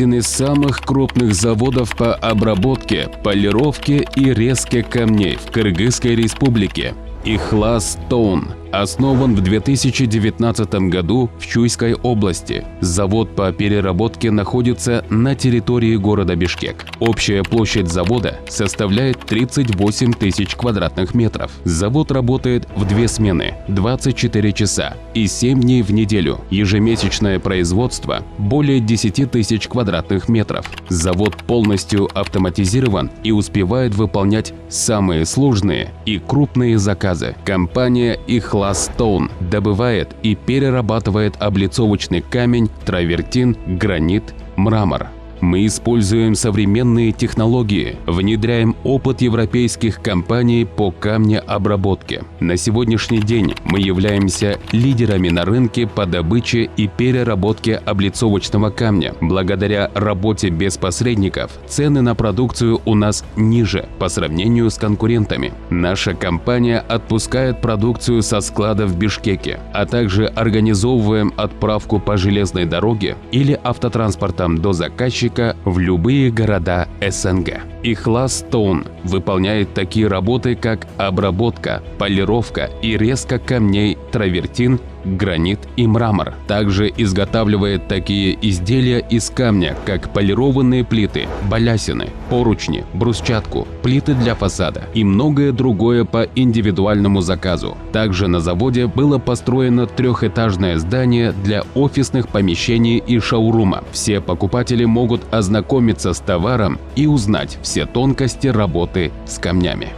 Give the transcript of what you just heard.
один из самых крупных заводов по обработке, полировке и резке камней в Кыргызской республике. Ихлас-Стоун основан в 2019 году в Чуйской области. Завод по переработке находится на территории города Бишкек. Общая площадь завода составляет 38 тысяч квадратных метров. Завод работает в 2 смены, 24 часа и 7 дней в неделю. Ежемесячное производство более 10 тысяч квадратных метров. Завод полностью автоматизирован и успевает выполнять самые сложные и крупные заказы. Компания Ихлас-Стоун добывает и перерабатывает облицовочный камень, травертин, гранит, мрамор. Мы используем современные технологии, внедряем опыт европейских компаний по камнеобработке. На сегодняшний день мы являемся лидерами на рынке по добыче и переработке облицовочного камня. Благодаря работе без посредников цены на продукцию у нас ниже по сравнению с конкурентами. Наша компания отпускает продукцию со склада в Бишкеке, а также организовываем отправку по железной дороге или автотранспортом до заказчика в любые города СНГ. Ихлас-Стоун выполняет такие работы, как обработка, полировка и резка камней, травертин, гранит и мрамор. Также изготавливает такие изделия из камня, как полированные плиты, балясины, поручни, брусчатку, плиты для фасада и многое другое по индивидуальному заказу. Также на заводе было построено 3-этажное здание для офисных помещений и шоурума. Все покупатели могут ознакомиться с товаром и узнать все тонкости работы с камнями.